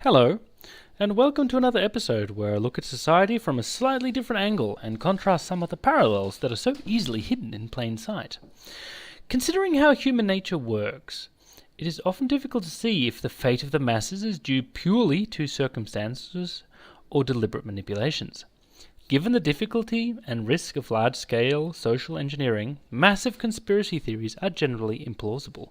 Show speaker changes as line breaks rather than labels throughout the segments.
Hello, and welcome to another episode where I look at society from a slightly different angle and contrast some of the parallels that are so easily hidden in plain sight. Considering how human nature works, it is often difficult to see if the fate of the masses is due purely to circumstances or deliberate manipulations. Given the difficulty and risk of large-scale social engineering, massive conspiracy theories are generally implausible.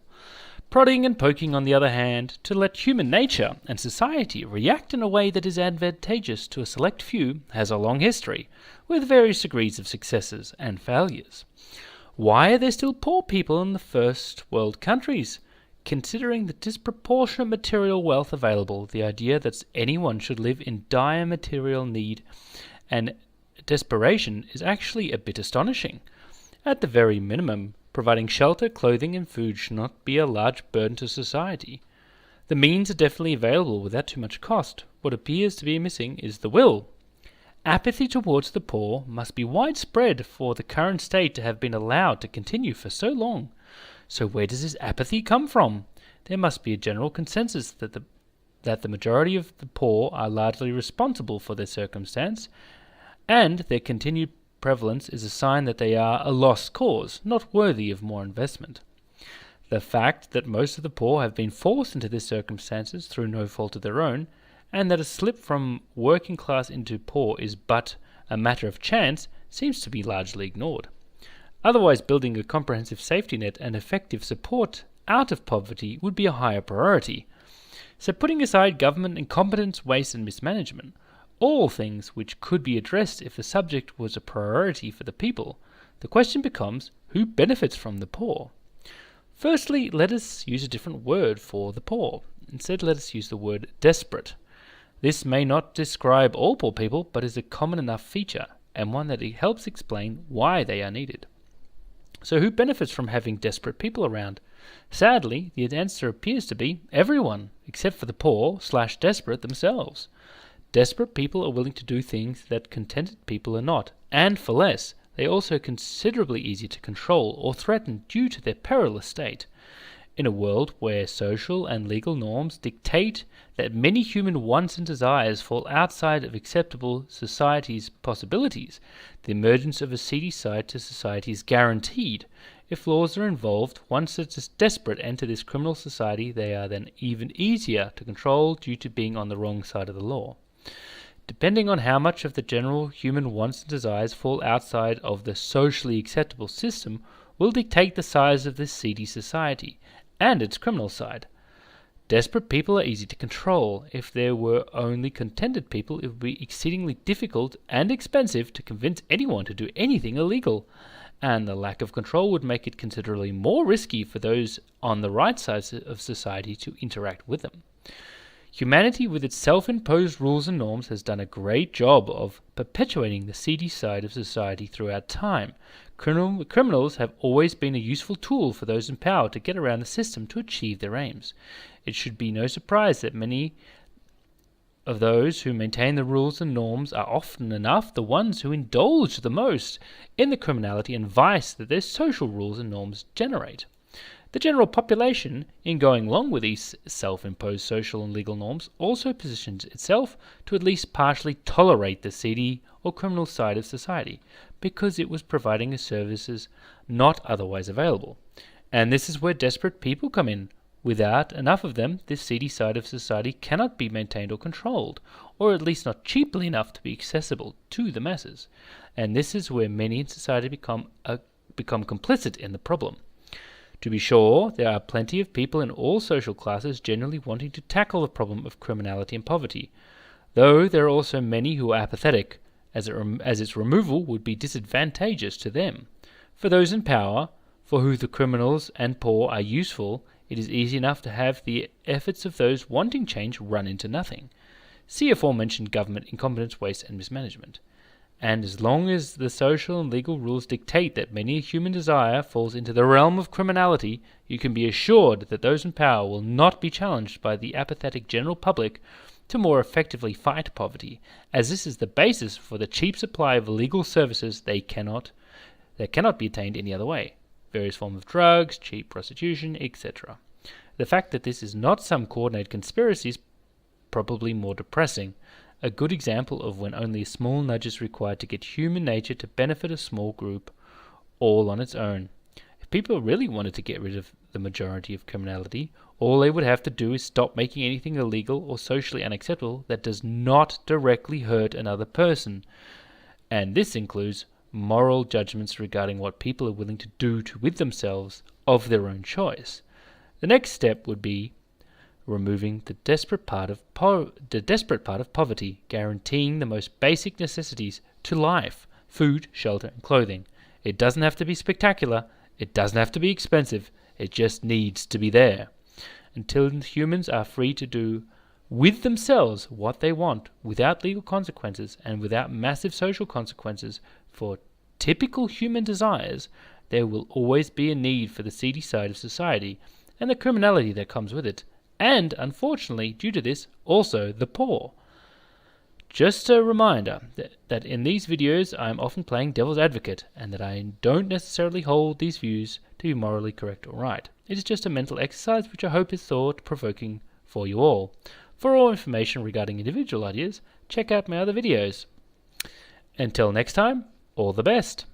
Prodding and poking, on the other hand, to let human nature and society react in a way that is advantageous to a select few has a long history, with various degrees of successes and failures. Why are there still poor people in the first world countries? Considering the disproportionate material wealth available, the idea that anyone should live in dire material need and desperation is actually a bit astonishing. At the very minimum, providing shelter, clothing, and food should not be a large burden to society. The means are definitely available without too much cost. What appears to be missing is the will. Apathy towards the poor must be widespread for the current state to have been allowed to continue for so long. So where does this apathy come from? There must be a general consensus that the majority of the poor are largely responsible for their circumstance, and their continued prevalence is a sign that they are a lost cause, not worthy of more investment. The fact that most of the poor have been forced into these circumstances through no fault of their own, and that a slip from working class into poor is but a matter of chance, seems to be largely ignored. Otherwise, building a comprehensive safety net and effective support out of poverty would be a higher priority. So putting aside government incompetence, waste and mismanagement, all things which could be addressed if the subject was a priority for the people, the question becomes, who benefits from the poor? Firstly, let us use a different word for the poor. Instead, let us use the word desperate. This may not describe all poor people, but is a common enough feature, and one that helps explain why they are needed. So who benefits from having desperate people around? Sadly, the answer appears to be everyone, except for the poor/desperate themselves. Desperate people are willing to do things that contented people are not, and for less. They are also considerably easier to control or threaten due to their perilous state. In a world where social and legal norms dictate that many human wants and desires fall outside of acceptable society's possibilities, the emergence of a seedy side to society is guaranteed. If laws are involved, once the desperate enter this criminal society, they are then even easier to control due to being on the wrong side of the law. Depending on how much of the general human wants and desires fall outside of the socially acceptable system will dictate the size of this seedy society and its criminal side. Desperate people are easy to control. If there were only contented people, it would be exceedingly difficult and expensive to convince anyone to do anything illegal, and the lack of control would make it considerably more risky for those on the right side of society to interact with them. Humanity, with its self-imposed rules and norms, has done a great job of perpetuating the seedy side of society throughout time. Criminals have always been a useful tool for those in power to get around the system to achieve their aims. It should be no surprise that many of those who maintain the rules and norms are often enough the ones who indulge the most in the criminality and vice that their social rules and norms generate. The general population, in going along with these self-imposed social and legal norms, also positions itself to at least partially tolerate the seedy or criminal side of society, because it was providing services not otherwise available. And this is where desperate people come in. Without enough of them, this seedy side of society cannot be maintained or controlled, or at least not cheaply enough to be accessible to the masses. And this is where many in society become complicit in the problem. To be sure, there are plenty of people in all social classes generally wanting to tackle the problem of criminality and poverty, though there are also many who are apathetic, as its removal would be disadvantageous to them. For those in power, for whom the criminals and poor are useful, it is easy enough to have the efforts of those wanting change run into nothing. See aforementioned government incompetence, waste, and mismanagement. And as long as the social and legal rules dictate that many a human desire falls into the realm of criminality, you can be assured that those in power will not be challenged by the apathetic general public to more effectively fight poverty, as this is the basis for the cheap supply of legal services that cannot be attained any other way. Various forms of drugs, cheap prostitution, etc. The fact that this is not some coordinated conspiracy probably more depressing. A good example of when only a small nudge is required to get human nature to benefit a small group all on its own. If people really wanted to get rid of the majority of criminality, all they would have to do is stop making anything illegal or socially unacceptable that does not directly hurt another person. And this includes moral judgments regarding what people are willing to do with themselves of their own choice. The next step would be removing the desperate part of poverty, guaranteeing the most basic necessities to life: food, shelter, and clothing. It doesn't have to be spectacular. It doesn't have to be expensive. It just needs to be there. Until humans are free to do with themselves what they want, without legal consequences and without massive social consequences for typical human desires, there will always be a need for the seedy side of society and the criminality that comes with it. And, unfortunately, due to this, also the poor. Just a reminder that in these videos I am often playing devil's advocate, and that I don't necessarily hold these views to be morally correct or right. It is just a mental exercise which I hope is thought-provoking for you all. For all information regarding individual ideas, check out my other videos. Until next time, all the best.